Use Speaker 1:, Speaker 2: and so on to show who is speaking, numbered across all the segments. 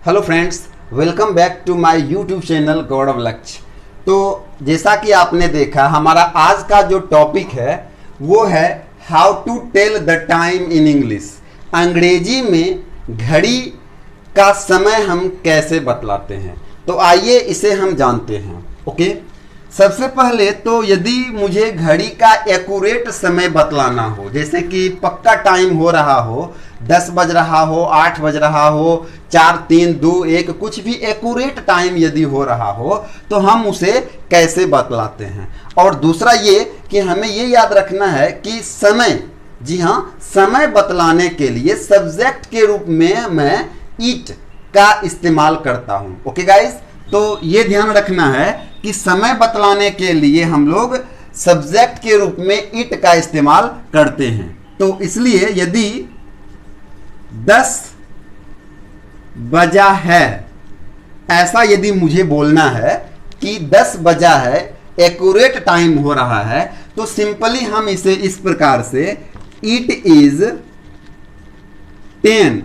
Speaker 1: Hello friends, welcome back to my YouTube channel Gaurav Lakshya. तो जैसा कि आपने देखा, हमारा आज का जो टॉपिक है वो है how to tell the time in English. अंग्रेजी में घड़ी का समय हम कैसे बतलाते हैं, तो आइए इसे हम जानते हैं। ओके, सबसे पहले तो यदि मुझे घड़ी का एक्यूरेट समय बतलाना हो, जैसे कि पक्का टाइम हो रहा हो, 10 बज रहा हो, 8 बज रहा हो, 4 3 2 1, कुछ भी एक्यूरेट टाइम यदि हो रहा हो तो हम उसे कैसे बतलाते हैं। और दूसरा ये कि हमें ये याद रखना है कि समय, जी हाँ, समय बतलाने के लिए सब्जेक्ट के रूप में मैं ईट का इस्तेमाल करता हूँ। ओके गाइस, तो ये ध्यान रखना है कि समय बतलाने के लिए हम लोग सब्जेक्ट के रूप में इट का इस्तेमाल करते हैं। तो इसलिए यदि 10 बजा है, ऐसा यदि मुझे बोलना है कि 10 बजा है, एक्यूरेट टाइम हो रहा है, तो सिंपली हम इसे इस प्रकार से इट इज 10,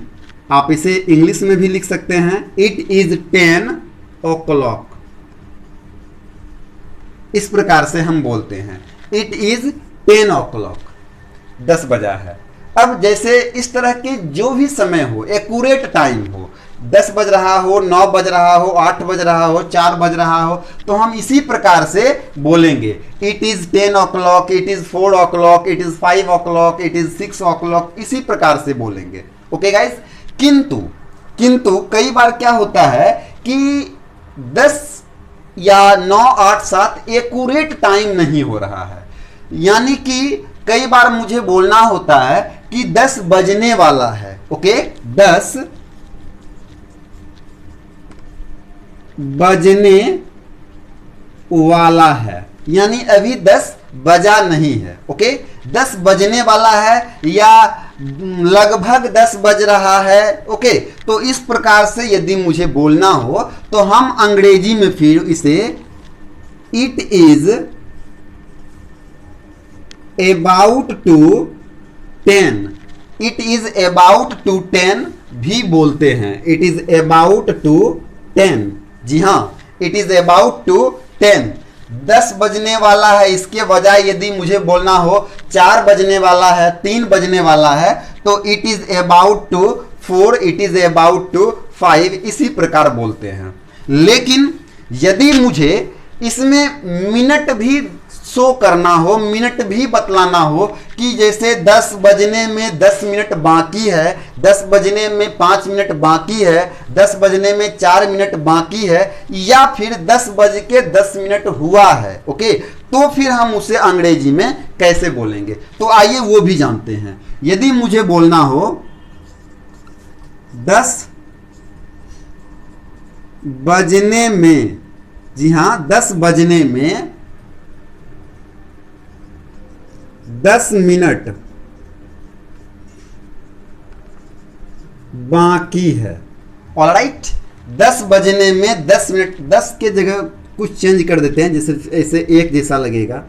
Speaker 1: आप इसे इंग्लिश में भी लिख सकते हैं, इट इज 10 o'clock। इस प्रकार से हम बोलते हैं इट इज 10 o'clock, 10 बजा है। अब जैसे इस तरह के जो भी समय हो, एक्यूरेट टाइम हो, 10 बज रहा हो, 9 बज रहा हो, 8 बज रहा हो, 4 बज रहा हो, तो हम इसी प्रकार से बोलेंगे it is 10 o'clock, it is 4 o'clock, it is 5 o'clock, it is 6 o'clock, इसी प्रकार से बोलेंगे। ओके गाइस, किंतु कई बार क्या होता है कि 10 या 9 8 7 एक्यूरेट टाइम नहीं हो रहा है, यानी कि कई बार मुझे बोलना होता है कि 10 बजने वाला है। ओके, 10 बजने वाला है, यानी अभी 10 बजा नहीं है। ओके, 10 बजने वाला है या लगभग 10 बज रहा है। ओके, तो इस प्रकार से यदि मुझे बोलना हो तो हम अंग्रेजी में फिर इसे it is about to 10, it is about to 10 भी बोलते हैं। इट इज अबाउट टू 10, जी हाँ, इट इज अबाउट टू 10। 10 बजने वाला है, इसके बजाय यदि मुझे बोलना हो 4 बजने वाला है, 3 बजने वाला है, तो it is about to 4, it is about to 5, इसी प्रकार बोलते हैं। लेकिन यदि मुझे इसमें मिनट भी शो करना हो, मिनट भी बतलाना हो कि जैसे 10 बजने में 10 मिनट बाकी है, 10 बजने में 5 मिनट बाकी है, 10 बजने में 4 मिनट बाकी है, या फिर 10 बज के 10 मिनट हुआ है। ओके, तो फिर हम उसे अंग्रेजी में कैसे बोलेंगे, तो आइए वो भी जानते हैं। यदि मुझे बोलना हो 10 बजने में, जी हाँ, 10 बजने में 10 मिनट बाकी है। ऑलराइट, 10 बजने में 10 मिनट, 10 के जगह कुछ चेंज कर देते हैं, जैसे ऐसे एक जैसा लगेगा,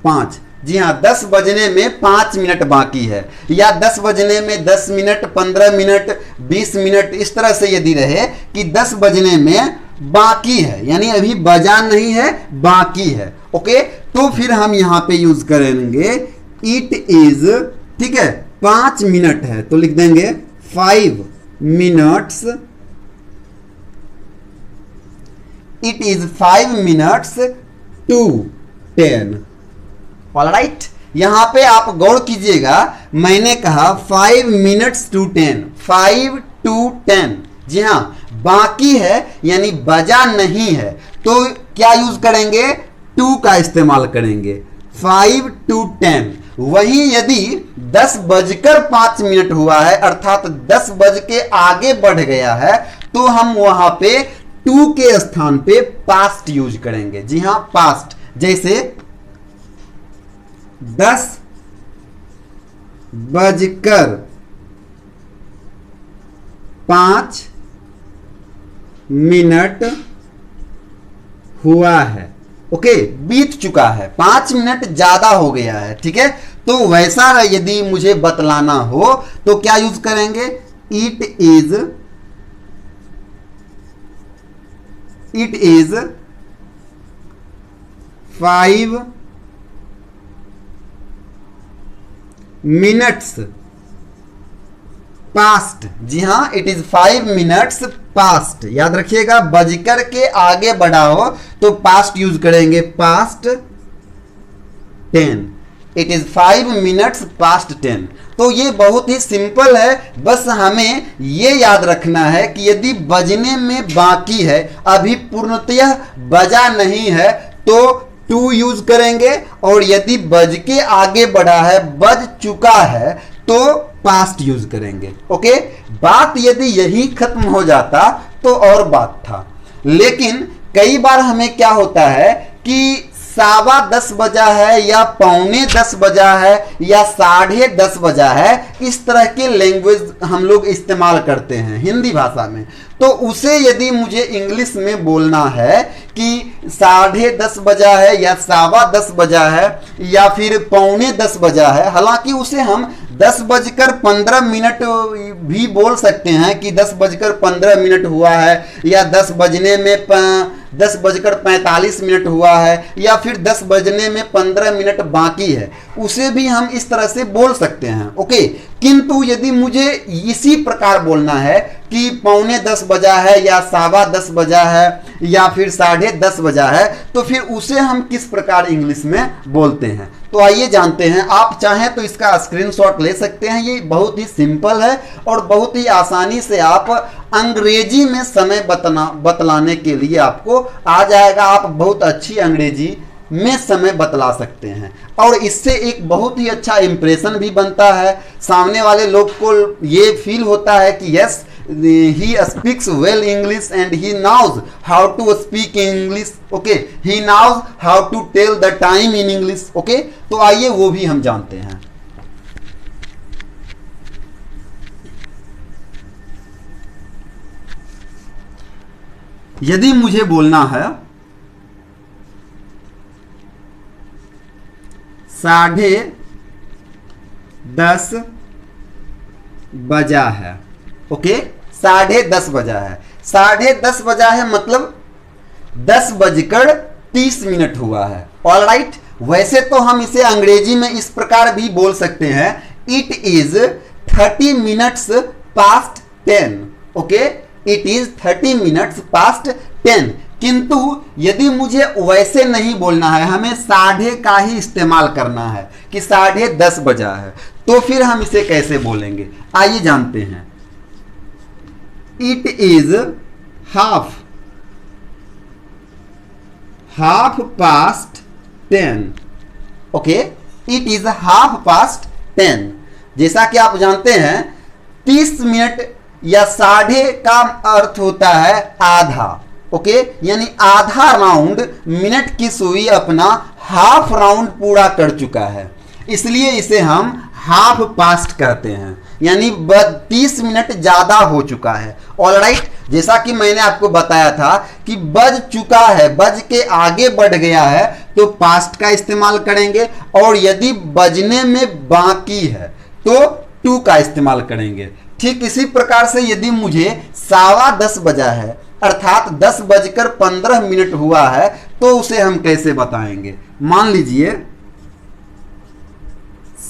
Speaker 1: 5, जी हाँ, 10 बजने में 5 मिनट बाकी है, या 10 बजने में 10 मिनट, 15 मिनट, 20 मिनट, इस तरह से यदि रहे कि 10 बजने में बाकी है, यानी अभी बजा नहीं है, बाकी है। ओके, तो फिर हम यहां पे यूज करेंगे इट इज, ठीक है, 5 मिनट है तो लिख देंगे 5 minutes, it is 5 minutes to 10। Alright, यहां पे आप गौर कीजिएगा, मैंने कहा 5 मिनट्स टू 10, 5 to 10, जी हाँ, बाकी है यानी बजा नहीं है, तो क्या यूज करेंगे, 2 का इस्तेमाल करेंगे, 5 to 10। वहीं यदि 10 बजकर 5 मिनट हुआ है, अर्थात 10 बज के आगे बढ़ गया है, तो हम वहां पे 2 के स्थान पे पास्ट यूज करेंगे। जी हाँ, पास्ट, जैसे 10 बजकर 5 मिनट हुआ है। ओके, बीत चुका है, 5 मिनट ज्यादा हो गया है, ठीक है। तो वैसा यदि मुझे बतलाना हो तो क्या यूज करेंगे, it is 5 minutes past। जी हाँ, इट इज 5 minutes past। याद रखिएगा, बजकर के आगे बढ़ा हो तो पास्ट यूज करेंगे, past 10। It is 5 minutes past 10। तो ये बहुत ही सिंपल है, बस हमें ये याद रखना है कि यदि बजने में बाकी है, अभी पूर्णतः बजा नहीं है, तो टू यूज करेंगे, और यदि बज के आगे बढ़ा है, बज चुका है, तो पास्ट यूज करेंगे। ओके, बात यदि यही खत्म हो जाता तो और बात था। लेकिन कई बार हमें क्या होता है कि 10:15 बजा है, या 9:45 बजा है, या 10:30 बजा है, इस तरह के लैंग्वेज हम लोग इस्तेमाल करते हैं हिंदी भाषा में। तो उसे यदि मुझे इंग्लिश में बोलना है कि 10:30 बजा है, या 10:15 बजा है, या फिर 9:45 बजा है, हालांकि उसे हम 10:15 भी बोल सकते हैं कि 10:15 हुआ है, या 10 बजने में 10:45 हुआ है, या फिर 10 बजने में 15 मिनट बाकी है, उसे भी हम इस तरह से बोल सकते हैं। ओके, किंतु यदि मुझे इसी प्रकार बोलना है कि 9:45 बजा है, या 10:15 बजा है, या फिर 10:30 बजा है, तो फिर उसे हम किस प्रकार इंग्लिश में बोलते हैं, तो आइए जानते हैं। आप चाहें तो इसका स्क्रीनशॉट ले सकते हैं, ये बहुत ही सिंपल है और बहुत ही आसानी से आप अंग्रेजी में समय बतलाने के लिए आपको आ जाएगा। आप बहुत अच्छी अंग्रेजी में समय बतला सकते हैं, और इससे एक बहुत ही अच्छा इंप्रेशन भी बनता है। सामने वाले लोग को ये फील होता है कि yes, he speaks well English and he knows how to speak English। okay, he knows how to tell the time in English। okay, तो आइए वो भी हम जानते हैं। यदि मुझे बोलना है 10:30 बजा है। ओके, 10:30 बजा है, 10:30 बजा है मतलब 10:30 हुआ है। ऑल राइट, वैसे तो हम इसे अंग्रेजी में इस प्रकार भी बोल सकते हैं, it is 30 minutes past 10। Okay, it is 30 minutes past 10। किंतु यदि मुझे वैसे नहीं बोलना है, हमें 10:30 का ही इस्तेमाल करना है कि 10:30 बजा है, तो फिर हम इसे कैसे बोलेंगे, आइए जानते हैं। It is half past 10। Okay, it is 10:30। जैसा कि आप जानते हैं 30 मिनट या 10:30 का अर्थ होता है आधा। ओके, यानी आधा राउंड मिनट की सुई अपना हाफ राउंड पूरा कर चुका है, इसलिए इसे हम हाफ पास्ट कहते हैं, यानी 30 मिनट ज्यादा हो चुका है। ऑलराइट, जैसा कि मैंने आपको बताया था कि बज चुका है, बज के आगे बढ़ गया है, तो पास्ट का इस्तेमाल करेंगे, और यदि बजने में बाकी है तो टू का इस्तेमाल करेंगे। ठीक इसी प्रकार से यदि मुझे 10:15 बजा है, अर्थात 10:15 हुआ है, तो उसे हम कैसे बताएंगे। मान लीजिए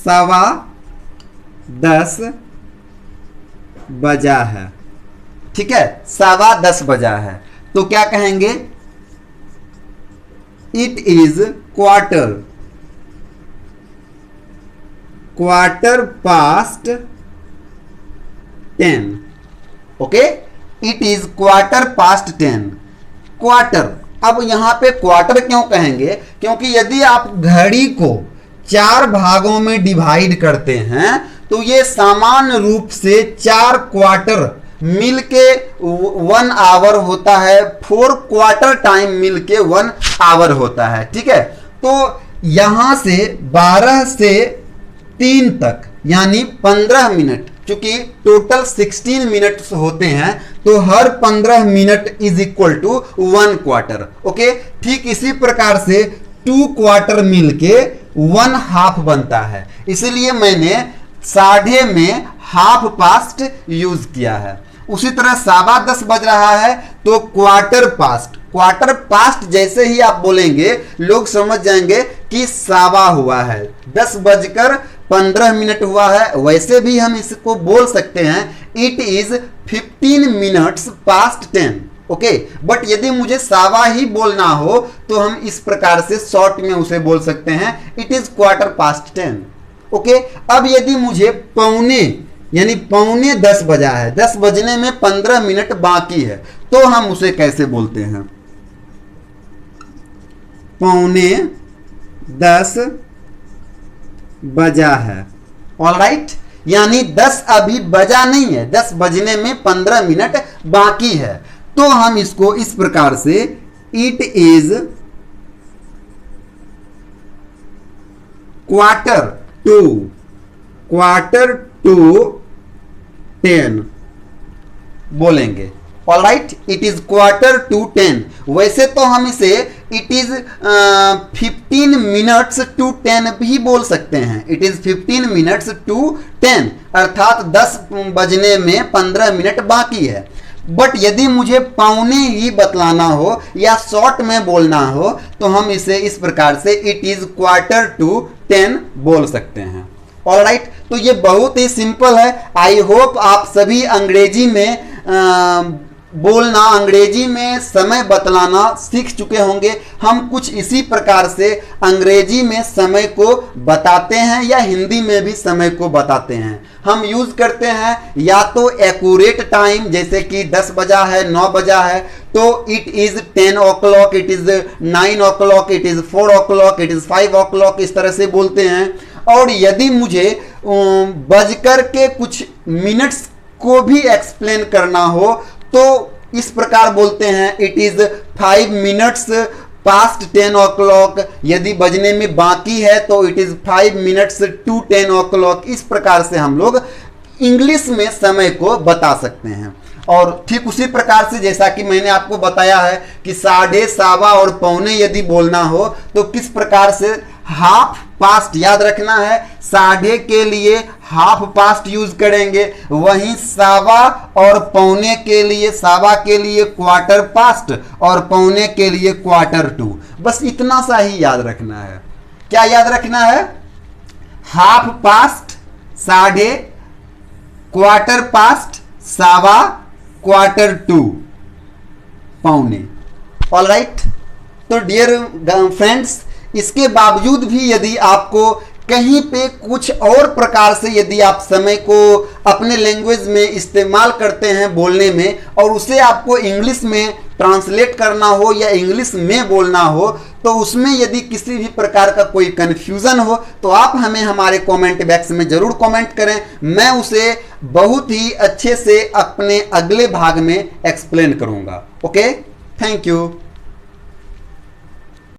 Speaker 1: 10:15 बजा है, ठीक है, 10:15 बजा है, तो क्या कहेंगे, it is quarter past 10। Okay, it is quarter past 10। Quarter, अब यहां पे क्वार्टर क्यों कहेंगे, क्योंकि यदि आप घड़ी को 4 भागों में डिवाइड करते हैं, तो ये सामान्य रूप से 4 क्वार्टर मिलके 1 आवर होता है, 4 क्वार्टर टाइम मिलके 1 आवर होता है। ठीक है, तो यहां से 12 से 3 तक यानी 15 मिनट, चूंकि टोटल 16 मिनट्स होते हैं, तो हर 15 minute is equal to 1 quarter. Okay, ठीक इसी प्रकार से 2 क्वार्टर मिलके 1 हाफ बनता है, इसलिए मैंने 10:30 में हाफ पास्ट यूज किया है। उसी तरह 10:15 बज रहा है तो क्वार्टर पास्ट, क्वार्टर पास्ट जैसे ही आप बोलेंगे लोग समझ जाएंगे कि सवा हुआ है, 10:15 हुआ है। वैसे भी हम इसको बोल सकते हैं it is 15 minutes past 10। Okay, but यदि मुझे सवा ही बोलना हो तो हम इस प्रकार से शॉर्ट में उसे बोल सकते हैं it is quarter past 10। Okay, अब यदि मुझे पौने यानी 9:45 बजा है, 10 बजने में 15 मिनट बाकी है, तो हम उसे कैसे बोलते हैं? 9:45 बजा है, ऑलराइट, यानी 10 अभी बजा नहीं है, 10 बजने में 15 मिनट बाकी है। तो हम इसको इस प्रकार से इट इज क्वार्टर टू 10 बोलेंगे। Alright, it is quarter to 10। वैसे तो हम इसे इट इज 15 मिनट्स टू 10 भी बोल सकते हैं। इट इज 15 मिनट्स टू 10 अर्थात 10 बजने में 15 मिनट बाकी है। बट यदि मुझे पौने ही बतलाना हो या शॉर्ट में बोलना हो तो हम इसे इस प्रकार से इट इज क्वार्टर टू 10 बोल सकते हैं। ऑलराइट, तो ये बहुत ही सिंपल है। आई होप आप सभी अंग्रेजी में बोलना, अंग्रेजी में समय बतलाना सीख चुके होंगे। हम कुछ इसी प्रकार से अंग्रेजी में समय को बताते हैं या हिंदी में भी समय को बताते हैं। हम यूज करते हैं या तो एक्यूरेट टाइम, जैसे कि 10 बजा है, 9 बजा है तो it is 10 o'clock, it is 9 o'clock, it is 4 o'clock, it is 5 o'clock, इस तरह से बोलते हैं। और यदि मुझे बजकर के कुछ मिनट्स को भी एक्सप्लेन करना हो तो इस प्रकार बोलते हैं it is 5 minutes past 10 o'clock। यदि बजने में बाकी है तो it is 5 minutes to 10 o'clock। इस प्रकार से हम लोग इंग्लिश में समय को बता सकते हैं। और ठीक उसी प्रकार से जैसा कि मैंने आपको बताया है कि साढ़े, सवा और पौने यदि बोलना हो तो किस प्रकार से हाफ पास्ट याद रखना है। साढ़े के लिए हाफ पास्ट यूज करेंगे, वहीं सवा और पौने के लिए, सवा के लिए क्वार्टर पास्ट और पौने के लिए क्वार्टर टू। बस इतना सा ही याद रखना है। क्या याद रखना है? हाफ पास्ट साढ़े, क्वार्टर पास्ट सवा, क्वार्टर टू पौने। ऑलराइट, तो डियर फ्रेंड्स, इसके बावजूद भी यदि आपको कहीं पे कुछ और प्रकार से यदि आप समय को अपने लैंग्वेज में इस्तेमाल करते हैं बोलने में और उसे आपको इंग्लिश में ट्रांसलेट करना हो या इंग्लिश में बोलना हो तो उसमें यदि किसी भी प्रकार का कोई कन्फ्यूज़न हो तो आप हमें हमारे कमेंट बॉक्स में ज़रूर कमेंट करें। मैं उसे बहुत ही अच्छे से अपने अगले भाग में एक्सप्लेन करूँगा। Okay, thank you.